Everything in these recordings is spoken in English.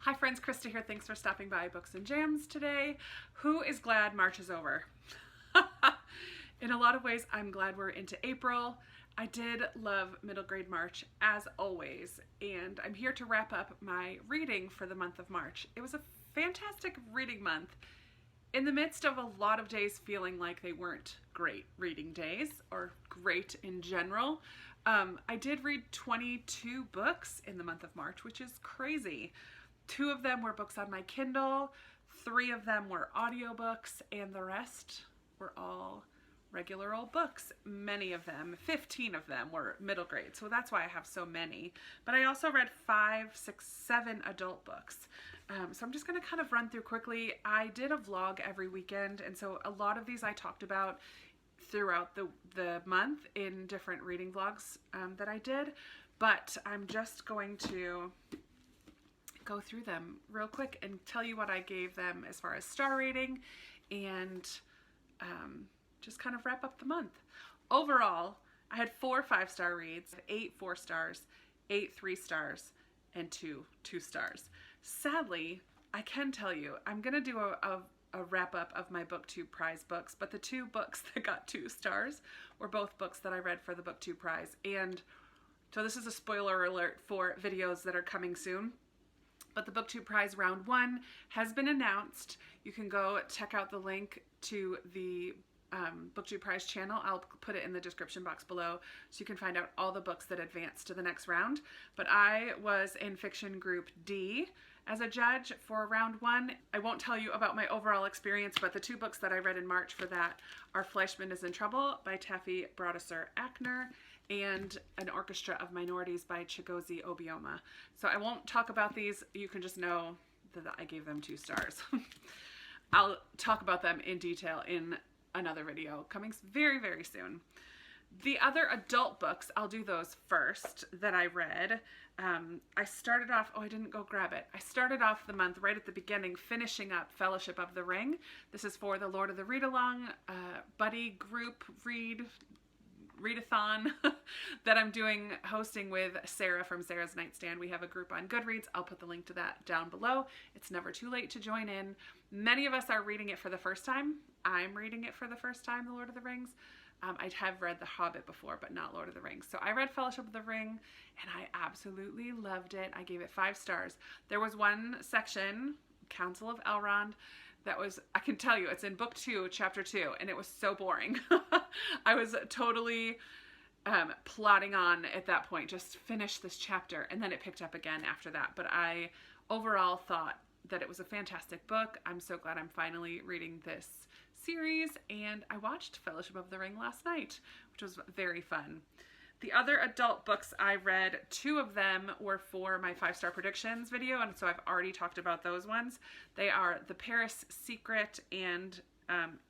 Hi friends, Krista here. Thanks for stopping by Books and Jams today. Who is glad March is over? In a lot of ways, I'm glad we're into April. I did love middle grade March as always, and I'm here to wrap up my reading for the month of March. It was a fantastic reading month in the midst of a lot of days feeling like they weren't great reading days or great in general. I did read 22 books in the month of March, which is crazy. 2 of them were books on my Kindle, 3 of them were audiobooks, and the rest were all regular old books. Many of them, 15 of them, were middle grade, so that's why I have so many. But I also read 5, 6, 7 adult books. So I'm just going to kind of run through quickly. I did a vlog every weekend, and so a lot of these I talked about throughout the month in different reading vlogs that I did, but I'm just going to go through them real quick and tell you what I gave them as far as star rating and just kind of wrap up the month. Overall, I had 4 5-star reads, 8 4 stars, 8 3 stars, and 2 2 stars. Sadly, I can tell you, I'm gonna do a wrap up of my Booktube prize books, but the 2 books that got 2 stars were both books that I read for the Booktube prize. And so this is a spoiler alert for videos that are coming soon. But the Booktube Prize Round 1 has been announced. You can go check out the link to the Booktube Prize channel. I'll put it in the description box below so you can find out all the books that advance to the next round. But I was in Fiction Group D as a judge for Round 1. I won't tell you about my overall experience, but the 2 books that I read in March for that are Fleischman is in Trouble by Taffy Brodesser-Akner and An Orchestra of Minorities by Chigozie Obioma. So I won't talk about these. You can just know that I gave them 2 stars. I'll talk about them in detail in another video coming very, very soon. The other adult books, I'll do those first that I read. I started off, I didn't go grab it. I started off the month right at the beginning, finishing up Fellowship of the Ring. This is for the Lord of the Read-Along buddy group readathon that I'm hosting with Sarah from Sarah's Nightstand. We have a group on Goodreads. I'll put the link to that down below. It's never too late to join in. Many of us are reading it for the first time. I'm reading it for the first time, The Lord of the Rings. I have read The Hobbit before, but not Lord of the Rings. So I read Fellowship of the Ring, and I absolutely loved it. I gave it 5 stars. There was one section, Council of Elrond, that was, I can tell you, it's in book 2, chapter 2, and it was so boring. I was totally plodding on at that point, just finish this chapter, and then it picked up again after that. But I overall thought that it was a fantastic book. I'm so glad I'm finally reading this series, and I watched Fellowship of the Ring last night, which was very fun. The other adult books I read, 2 of them were for my 5-star predictions video, and so I've already talked about those ones. They are The Paris Secret and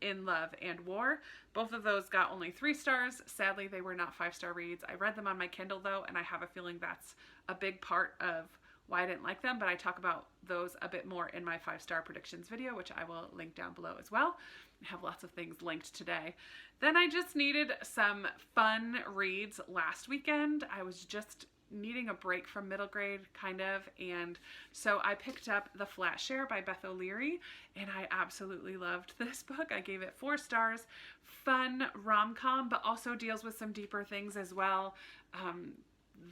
In Love and War. Both of those got only 3 stars. Sadly, they were not 5-star reads. I read them on my Kindle though, and I have a feeling that's a big part of why I didn't like them, but I talk about those a bit more in my 5-star predictions video, which I will link down below as well. I have lots of things linked today. Then I just needed some fun reads last weekend. I was just needing a break from middle grade, kind of, and so I picked up The Flatshare by Beth O'Leary, and I absolutely loved this book. I gave it 4 stars. Fun rom-com, but also deals with some deeper things as well.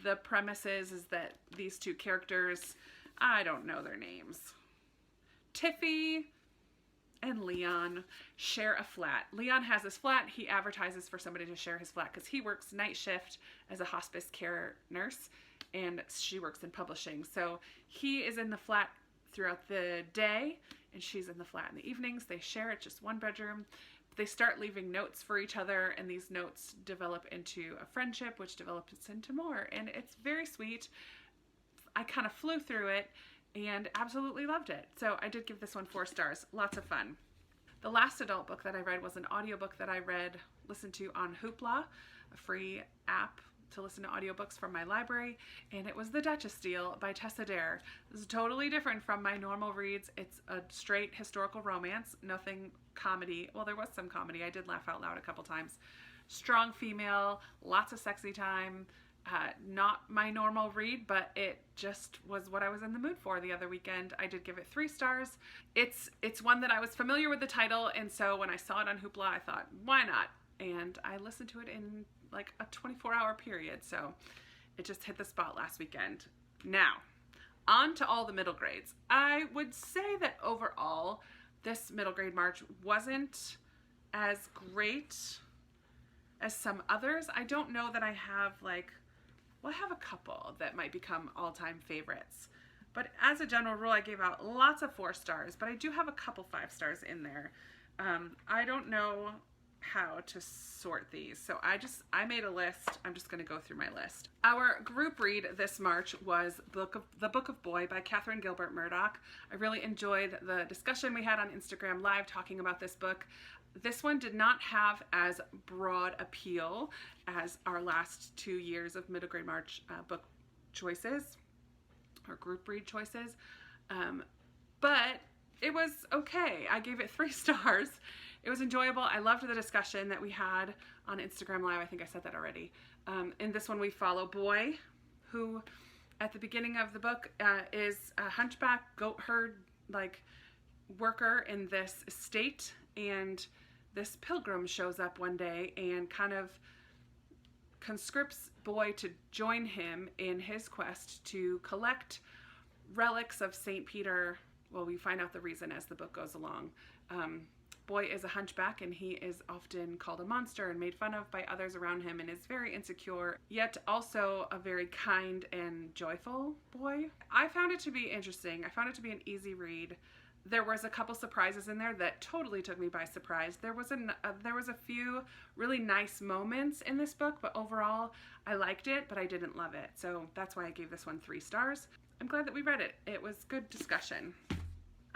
The premise is that these 2 characters, I don't know their names, Tiffy and Leon, share a flat. Leon has this flat. He advertises for somebody to share his flat because he works night shift as a hospice care nurse, and she works in publishing. So he is in the flat throughout the day, and she's in the flat in the evenings. They share it, just 1 bedroom. They start leaving notes for each other, and these notes develop into a friendship, which develops into more, and it's very sweet. I kind of flew through it and absolutely loved it. So I did give this one 4 stars. Lots of fun. The last adult book that I read was an audiobook that I listened to on Hoopla, a free app to listen to audiobooks from my library, and it was The Duchess Deal by Tessa Dare. This is totally different from my normal reads. It's a straight historical romance, nothing comedy. Well, there was some comedy. I did laugh out loud a couple times. Strong female, lots of sexy time, Not my normal read, but it just was what I was in the mood for the other weekend. I did give it 3 stars. It's one that I was familiar with the title, and so when I saw it on Hoopla, I thought, why not? And I listened to it in like a 24-hour period, so it just hit the spot last weekend. Now, on to all the middle grades. I would say that overall, this middle grade March wasn't as great as some others. I don't know that I have like, well, I have a couple that might become all-time favorites. But as a general rule, I gave out lots of 4 stars, but I do have a couple 5 stars in there. I don't know how to sort these, so I made a list. I'm just going to go through my list. Our group read this March was The Book of Boy by Catherine Gilbert Murdoch. I really enjoyed the discussion we had on Instagram Live talking about this book. This one did not have as broad appeal as our last 2 years of middle grade March book choices or group read choices, but it was okay. I gave it 3 stars. It was enjoyable. I loved the discussion that we had on Instagram Live. I think I said that already. In this one, we follow Boy, who at the beginning of the book is a hunchback goat herd like worker in this estate, and this pilgrim shows up one day and kind of conscripts Boy to join him in his quest to collect relics of St. Peter. Well, we find out the reason as the book goes along. Boy is a hunchback, and he is often called a monster and made fun of by others around him, and is very insecure, yet also a very kind and joyful boy. I found it to be interesting. I found it to be an easy read. There was a couple surprises in there that totally took me by surprise. There was a few really nice moments in this book, but overall I liked it, but I didn't love it. So that's why I gave this one 3 stars. I'm glad that we read it. It was good discussion.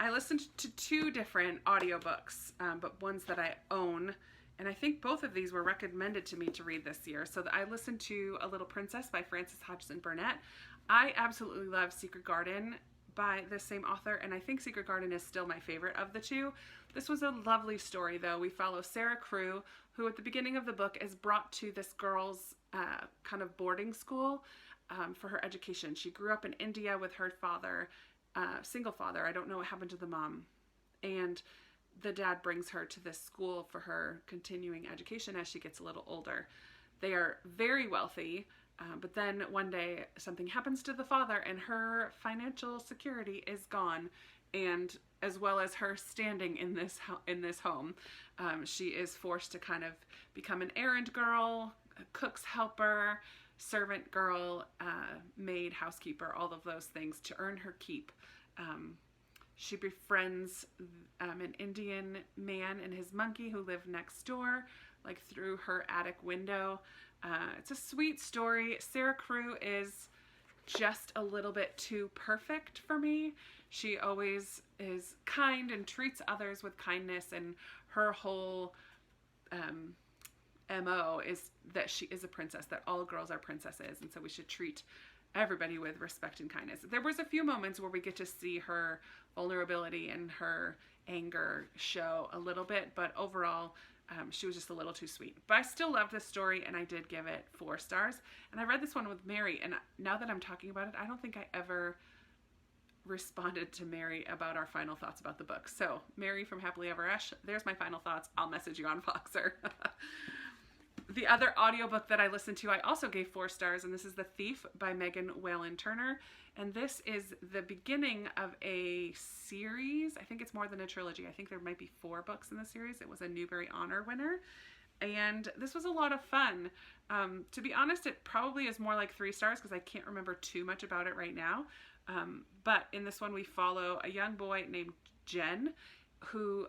I listened to 2 different audiobooks, but ones that I own, and I think both of these were recommended to me to read this year. So I listened to A Little Princess by Frances Hodgson Burnett. I absolutely love Secret Garden by the same author, and I think Secret Garden is still my favorite of the 2. This was a lovely story, though. We follow Sarah Crewe, who at the beginning of the book is brought to this girl's kind of boarding school for her education. She grew up in India with her father, single father. I don't know what happened to the mom. And the dad brings her to this school for her continuing education as she gets a little older. They are very wealthy, but then one day something happens to the father and her financial security is gone, and as well as her standing in this home. She is forced to kind of become an errand girl, a cook's helper, servant girl, maid, housekeeper, all of those things to earn her keep. She befriends an Indian man and his monkey who live next door, like through her attic window. It's a sweet story. Sarah Crewe is just a little bit too perfect for me. She always is kind and treats others with kindness, and her whole MO is that she is a princess, that all girls are princesses, and so we should treat everybody with respect and kindness. There was a few moments where we get to see her vulnerability and her anger show a little bit, but overall she was just a little too sweet. But I still loved this story, and I did give it 4 stars. And I read this one with Mary, and now that I'm talking about it, I don't think I ever responded to Mary about our final thoughts about the book. So Mary from Happily Ever After, there's my final thoughts. I'll message you on Voxer. The other audiobook that I listened to, I also gave 4 stars, and this is The Thief by Megan Whalen Turner. And this is the beginning of a series. I think it's more than a trilogy. I think there might be 4 books in the series. It was a Newbery Honor winner. And this was a lot of fun. To be honest, it probably is more like 3 stars because I can't remember too much about it right now. But in this one, we follow a young boy named Jen, who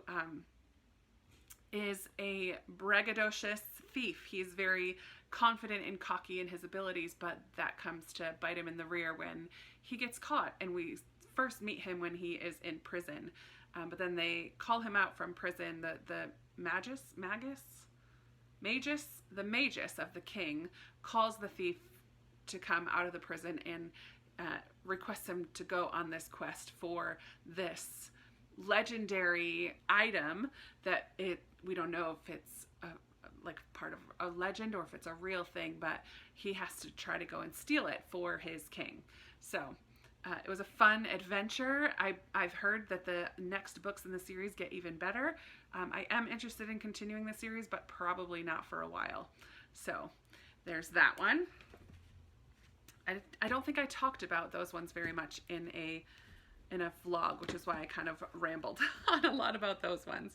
is a braggadocious thief. He's very confident and cocky in his abilities, but that comes to bite him in the rear when he gets caught. And we first meet him when he is in prison, but then they call him out from prison. The magus of the king calls the thief to come out of the prison and requests him to go on this quest for this legendary item that we don't know if it's like part of a legend or if it's a real thing, but he has to try to go and steal it for his king. So it was a fun adventure. I've heard that the next books in the series get even better. I am interested in continuing the series, but probably not for a while. So there's that one. I don't think I talked about those ones very much in a vlog, which is why I kind of rambled on a lot about those ones.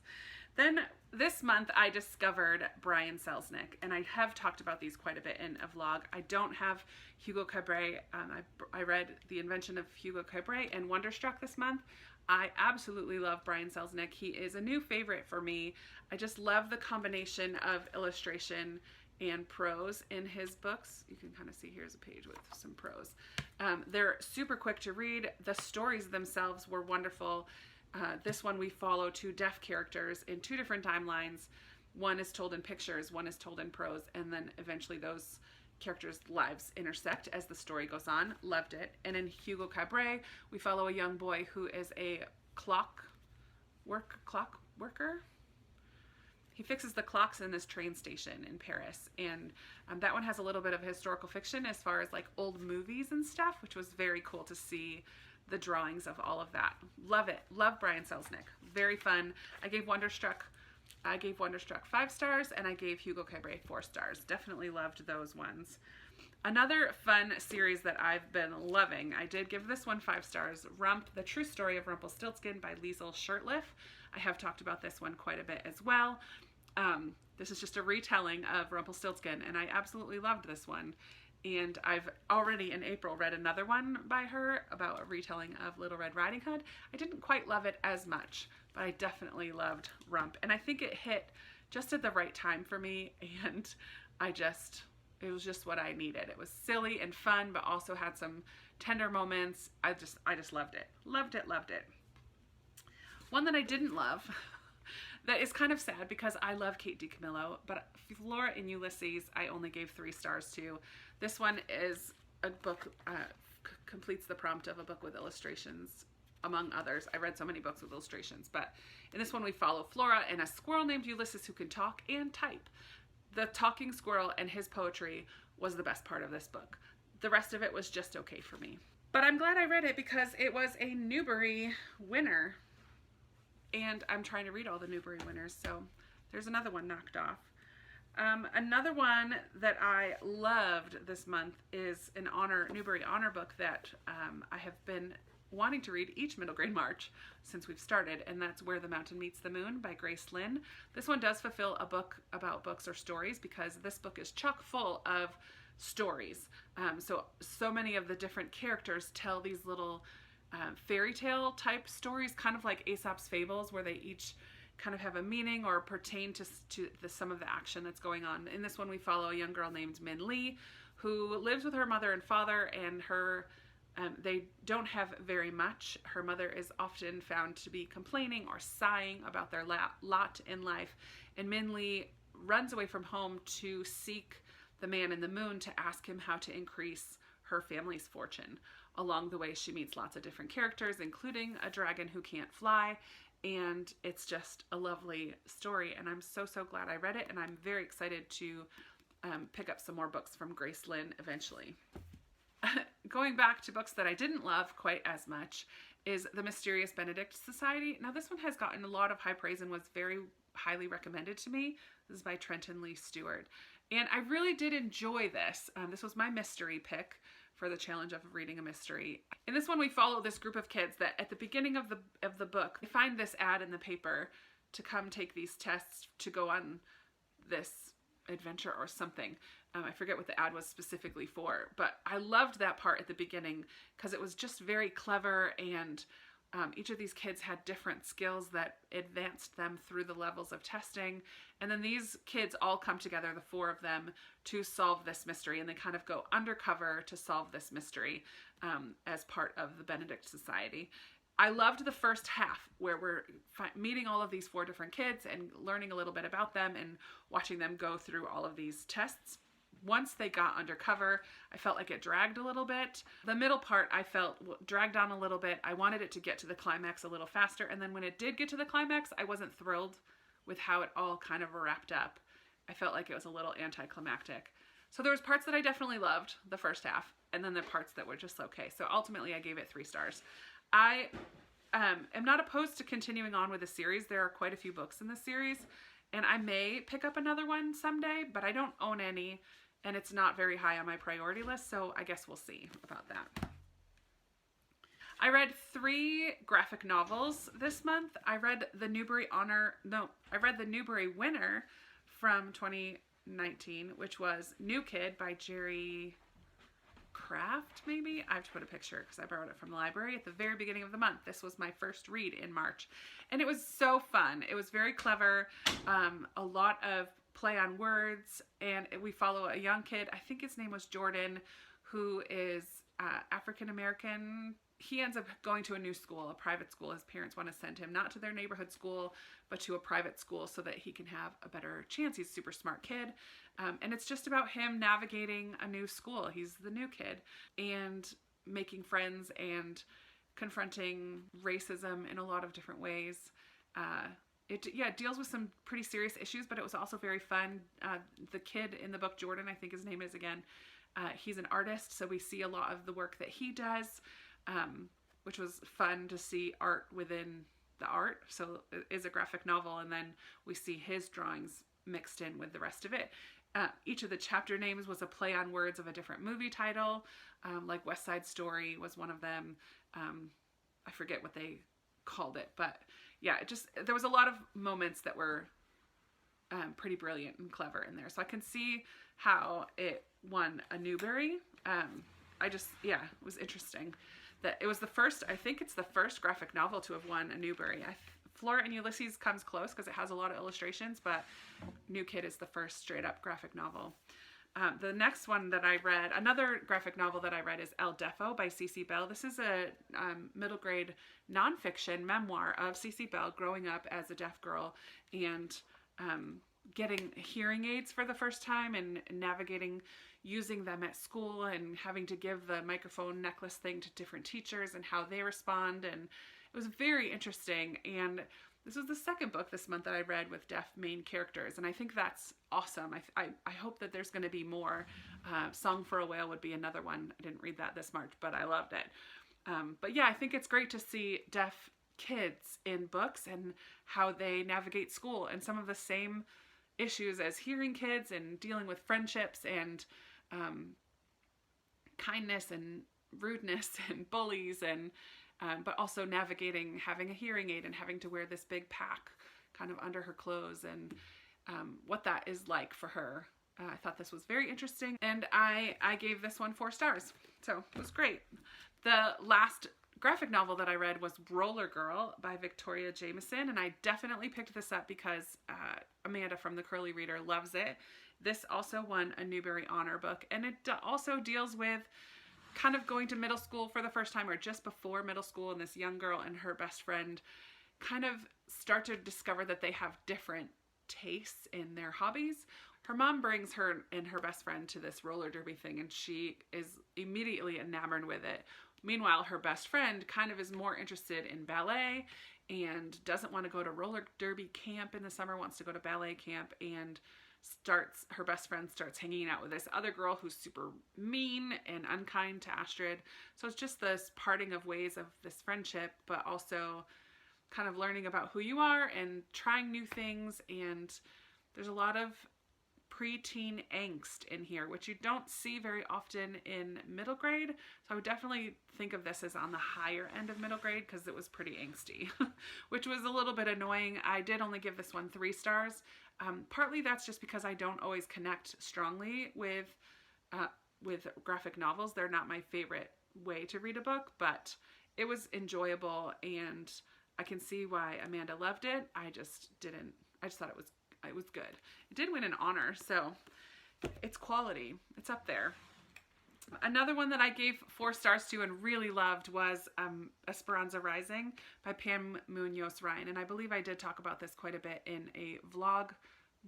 Then this month I discovered Brian Selznick, and I have talked about these quite a bit in a vlog. I don't have Hugo Cabret. I read The Invention of Hugo Cabret and Wonderstruck this month. I absolutely love Brian Selznick. He is a new favorite for me. I just love the combination of illustration and prose in his books. You can kind of see here's a page with some prose. They're super quick to read. The stories themselves were wonderful. This one we follow two deaf characters in two different timelines. One is told in pictures, one is told in prose, and then eventually those characters' lives intersect as the story goes on. Loved it. And in Hugo Cabret, we follow a young boy who is a clock worker. He fixes the clocks in this train station in Paris, and that one has a little bit of historical fiction as far as like old movies and stuff, which was very cool to see the drawings of all of that. Love it. Love Brian Selznick. Very fun. I gave Wonderstruck 5 stars, and I gave Hugo Cabret 4 stars. Definitely loved those ones. Another fun series that I've been loving, I did give this one 5 stars, Rump, The True Story of Rumpelstiltskin by Liesl Shurtliff. I have talked about this one quite a bit as well. This is just a retelling of Rumpelstiltskin, and I absolutely loved this one. And I've already in April read another one by her about a retelling of Little Red Riding Hood. I didn't quite love it as much, but I definitely loved Rump. And I think it hit just at the right time for me, and it was just what I needed. It was silly and fun, but also had some tender moments. I just loved it. Loved it, loved it. One that I didn't love, that is kind of sad because I love Kate DiCamillo, but Flora and Ulysses I only gave 3 stars to. This one is a book, completes the prompt of a book with illustrations, among others. I read so many books with illustrations, but in this one we follow Flora and a squirrel named Ulysses who can talk and type. The talking squirrel and his poetry was the best part of this book. The rest of it was just okay for me. But I'm glad I read it because it was a Newbery winner. And I'm trying to read all the Newbery winners, so there's another one knocked off. Another one that I loved this month is an Newbery honor book that I have been wanting to read each middle grade March since we've started, and that's Where the Mountain Meets the Moon by Graceland. This one does fulfill a book about books or stories because this book is chock full of stories. So many of the different characters tell these little fairy tale type stories, kind of like Aesop's Fables, where they each kind of have a meaning or pertain to some of the action that's going on. In this one we follow a young girl named Min Lee who lives with her mother and father, and they don't have very much. Her mother is often found to be complaining or sighing about their lot in life, and Min Lee runs away from home to seek the man in the moon to ask him how to increase her family's fortune. Along the way she meets lots of different characters, including a dragon who can't fly, and it's just a lovely story, and I'm so glad I read it, and I'm very excited to pick up some more books from Graceland eventually. Going back to books that I didn't love quite as much is The Mysterious Benedict Society. Now this one has gotten a lot of high praise and was very highly recommended to me. This is by Trenton Lee Stewart, and I really did enjoy this. This was my mystery pick for the challenge of reading a mystery. In this one we follow this group of kids that at the beginning of the book they find this ad in the paper to come take these tests to go on this adventure or something. I forget what the ad was specifically for, but I loved that part at the beginning because it was just very clever, and each of these kids had different skills that advanced them through the levels of testing. And then these kids all come together, the 4 of them, to solve this mystery, and they kind of go undercover to solve this mystery as part of the Benedict Society. I loved the first half where we're meeting all of these 4 different kids and learning a little bit about them and watching them go through all of these tests. Once they got undercover, I felt like it dragged a little bit. The middle part I felt dragged on a little bit. I wanted it to get to the climax a little faster, and then when it did get to the climax, I wasn't thrilled with how it all kind of wrapped up. I felt like it was a little anticlimactic. So there was parts that I definitely loved, the first half, and then the parts that were just okay. So ultimately I gave it 3 stars. I am not opposed to continuing on with the series. There are quite a few books in the series, and I may pick up another one someday, but I don't own any, and it's not very high on my priority list, so I guess we'll see about that. I read 3 graphic novels this month. I read the Newbery winner from 2019, which was New Kid by Jerry Craft, maybe? I have to put a picture because I borrowed it from the library at the very beginning of the month. This was my first read in March, and it was so fun. It was very clever, a lot of play on words, and we follow a young kid, I think his name was Jordan, who is African-American. He ends up going to a new school, a private school. His parents want to send him not to their neighborhood school, but to a private school so that he can have a better chance. He's a super smart kid. And it's just about him navigating a new school. He's the new kid, and making friends and confronting racism in a lot of different ways. It deals with some pretty serious issues, but it was also very fun. The kid in the book, Jordan, I think his name is again, he's an artist, so we see a lot of the work that he does. Which was fun to see art within the art. So it is a graphic novel, and then we see his drawings mixed in with the rest of it. Each of the chapter names was a play on words of a different movie title, like West Side Story was one of them. I forget what they called it, but yeah, there was a lot of moments that were pretty brilliant and clever in there. So I can see how it won a Newbery. It was interesting. That it was I think it's the first graphic novel to have won a Newbery. Flora and Ulysses comes close because it has a lot of illustrations, but New Kid is the first straight up graphic novel. The next one that I read, another graphic novel that I read, is El Defoe by CeCe Bell. This is a middle grade nonfiction memoir of CeCe Bell growing up as a deaf girl and getting hearing aids for the first time and navigating using them at school and having to give the microphone necklace thing to different teachers and how they respond. And it was very interesting. And this was the second book this month that I read with deaf main characters. And I think that's awesome. I hope that there's going to be more. Song for a Whale would be another one. I didn't read that this March, but I loved it. But yeah, I think it's great to see deaf kids in books and how they navigate school and some of the same issues as hearing kids and dealing with friendships and kindness and rudeness and bullies, and but also navigating having a hearing aid and having to wear this big pack kind of under her clothes, and what that is like for her. I thought this was very interesting, and I gave this one 4 stars, so it was great. The last graphic novel that I read was Roller Girl by Victoria Jameson, and I definitely picked this up because Amanda from The Curly Reader loves it. This also won a Newbery Honor Book, and it also deals with kind of going to middle school for the first time, or just before middle school, and this young girl and her best friend kind of start to discover that they have different tastes in their hobbies. Her mom brings her and her best friend to this roller derby thing, and she is immediately enamored with it. Meanwhile, her best friend kind of is more interested in ballet and doesn't want to go to roller derby camp in the summer, wants to go to ballet camp, and her best friend starts hanging out with this other girl who's super mean and unkind to Astrid. So it's just this parting of ways of this friendship, but also kind of learning about who you are and trying new things. And there's a lot of preteen angst in here, which you don't see very often in middle grade. So I would definitely think of this as on the higher end of middle grade because it was pretty angsty, which was a little bit annoying. I did only give this one 3 stars. Partly that's just because I don't always connect strongly with graphic novels. They're not my favorite way to read a book, but it was enjoyable, and I can see why Amanda loved it. I just thought it was good. It did win an honor, so it's quality. It's up there. Another one that I gave 4 stars to and really loved was Esperanza Rising by Pam Munoz Ryan. And I believe I did talk about this quite a bit in a vlog,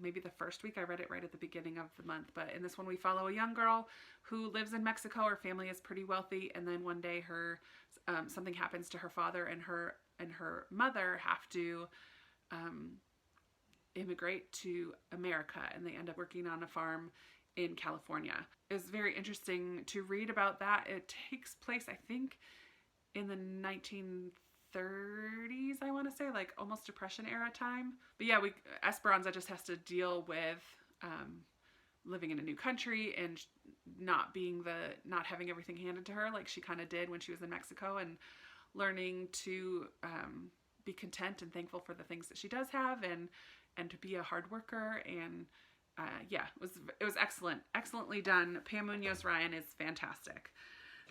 maybe the first week. I read it right at the beginning of the month. But in this one, we follow a young girl who lives in Mexico. Her family is pretty wealthy. And then one day something happens to her father, and her mother have to immigrate to America, and they end up working on a farm in California. It was very interesting to read about that. It takes place, I think, in the 1930s, I want to say, like almost Depression era time. But yeah, Esperanza just has to deal with living in a new country and not having everything handed to her like she kind of did when she was in Mexico, and learning to be content and thankful for the things that she does have, and to be a hard worker. And yeah, it was excellently done. Pam Munoz-Ryan is fantastic.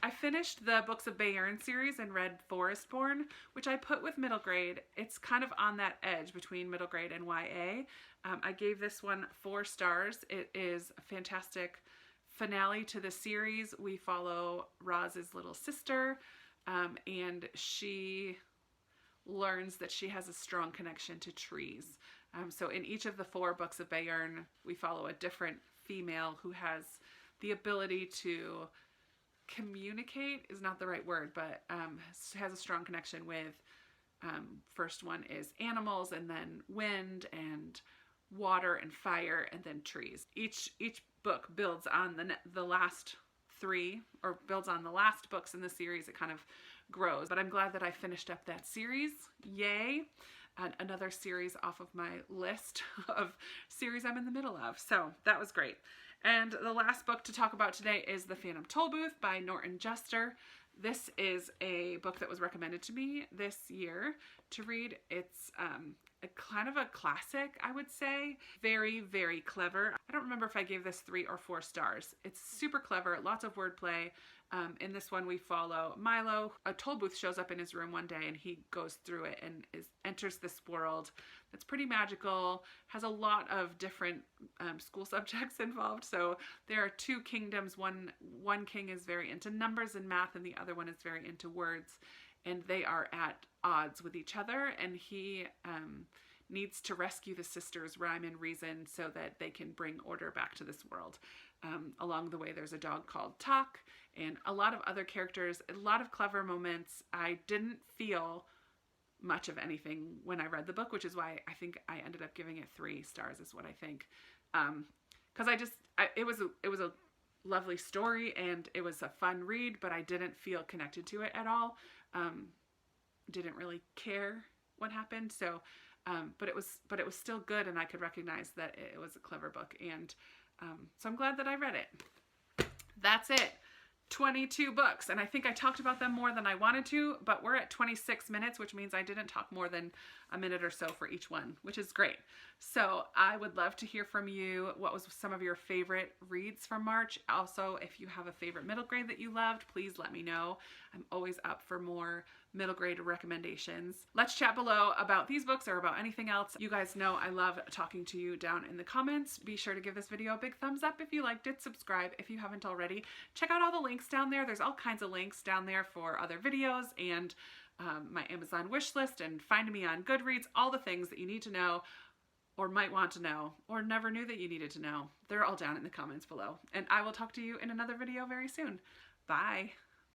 I finished the Books of Bayern series and read Forestborn, which I put with middle grade. It's kind of on that edge between middle grade and YA. I gave this one 4 stars. It is a fantastic finale to the series. We follow Roz's little sister, and she learns that she has a strong connection to trees. So in each of the 4 books of Bayern, we follow a different female who has the ability to communicate, is not the right word, but has a strong connection with, first one is animals, and then wind and water and fire, and then trees. Each book builds on the last 3, or builds on the last books in the series. It kind of grows, but I'm glad that I finished up that series. Yay. Another series off of my list of series I'm in the middle of. So that was great. And the last book to talk about today is The Phantom Tollbooth by Norton Juster. This is a book that was recommended to me this year to read. It's a kind of a classic, I would say. Very, very clever. I don't remember if I gave this 3 or 4 stars. It's super clever, lots of wordplay. In this one, we follow Milo. A toll booth shows up in his room one day, and he goes through it and enters this world that's pretty magical, has a lot of different school subjects involved. So there are 2 kingdoms. One king is very into numbers and math, and the other one is very into words. And they are at odds with each other, and he needs to rescue the sisters Rhyme and Reason so that they can bring order back to this world. Along the way, there's a dog called Talk, and a lot of other characters, a lot of clever moments. I didn't feel much of anything when I read the book, which is why I think I ended up giving it 3 stars, is what I think. Because it was a lovely story, and it was a fun read, but I didn't feel connected to it at all. Didn't really care what happened. So, but it was still good, and I could recognize that it was a clever book, and so I'm glad that I read it. That's it. 22 books, and I think I talked about them more than I wanted to, but we're at 26 minutes, which means I didn't talk more than a minute or so for each one, which is great. So I would love to hear from you. What was some of your favorite reads from March? Also, if you have a favorite middle grade that you loved, please let me know. I'm always up for more middle grade recommendations. Let's chat below about these books or about anything else. You guys know I love talking to you down in the comments. Be sure to give this video a big thumbs up if you liked it. Subscribe if you haven't already. Check out all the links down there. There's all kinds of links down there for other videos and my Amazon wish list and finding me on Goodreads, all the things that you need to know or might want to know or never knew that you needed to know. They're all down in the comments below. And I will talk to you in another video very soon. Bye.